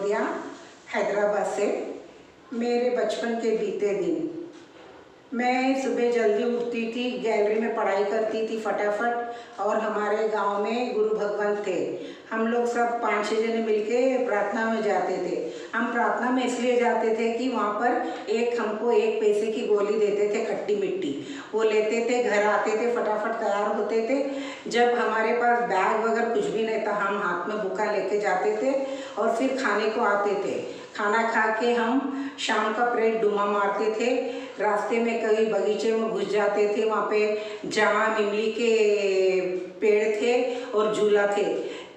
सिसोदिया हैदराबाद से। मेरे बचपन के बीते दिन। मैं सुबह जल्दी उठती थी, गैलरी में पढ़ाई करती थी फटाफट। और हमारे गांव में गुरु भगवान थे। हम लोग सब 5-6 जने मिलके प्रार्थना में जाते थे। हम प्रार्थना में इसलिए जाते थे कि वहाँ पर हमको 1 पैसे की गोली देते थे, खट्टी मिट्टी। वो लेते थे, घर आते थे, फटाफट तैयार होते थे। जब हमारे पास बैग वगैरह कुछ भी नहीं था, हम हाथ में बुक्का लेके जाते थे और फिर खाने को आते थे। खाना खा के हम शाम का परेड डुमा मारते थे। रास्ते में कहीं बगीचे में घुस जाते थे, वहाँ पे जाम इमली के पेड़ थे और झूला थे।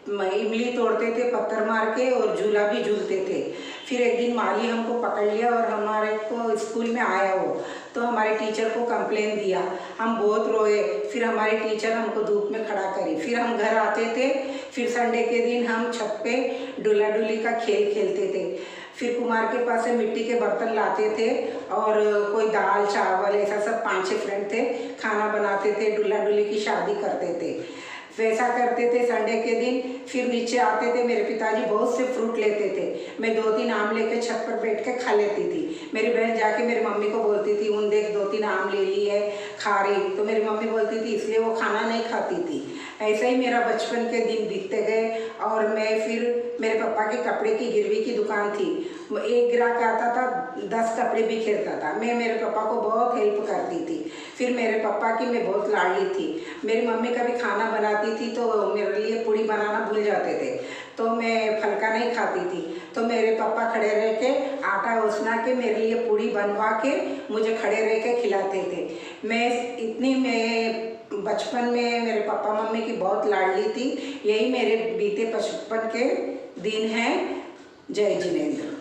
इमली तोड़ते थे पत्थर मार के और झूला भी झूलते थे। फिर एक दिन माली हमको पकड़ लिया और हमारे को स्कूल में आया वो, तो हमारे टीचर को कंप्लेन दिया। हम बहुत रोए। फिर हमारे टीचर हमको धूप में खड़ा करी। फिर हम घर आते थे। फिर संडे के दिन हम छत पे डुला डुली का खेल खेलते थे। फिर कुमार के पास से मिट्टी के बर्तन लाते थे और कोई दाल चावल ऐसा सब 5-6 फ्रेंड थे, खाना बनाते थे, डुला डुली की शादी करते थे। वैसा करते थे संडे के दिन। फिर नीचे आते थे, मेरे पिताजी बहुत से फ्रूट लेते थे। मैं 2-3 आम लेके छत पर बैठ के खा लेती थी। मेरी बहन जाके मेरी मम्मी को बोलती थी, उन देख 2-3 आम ले ली है, खा रही। तो मेरी मम्मी बोलती थी, इसलिए वो खाना नहीं खाती थी। ऐसे ही मेरा बचपन के दिन बीतते गए। और मैं फिर मेरे पापा के कपड़े की गिरवी की दुकान थी। एक ग्राहक आता था, 10 कपड़े बिखेरता था। मैं मेरे पापा को बहुत हेल्प करती थी। फिर मेरे पापा की मैं बहुत लाडली थी। मेरी मम्मी कभी खाना बनाती थी तो मेरे लिए पूड़ी बनाना भूल जाते थे, तो मैं फलका नहीं खाती थी। तो मेरे पापा खड़े रह के आटा उसना के मेरे लिए पूड़ी बनवा के मुझे खड़े रह के खिलाते थे। मैं बचपन में मेरे पापा मम्मी की बहुत लाडली थी। यही मेरे बीते बचपन के दिन हैं। जय जिनेंद्र।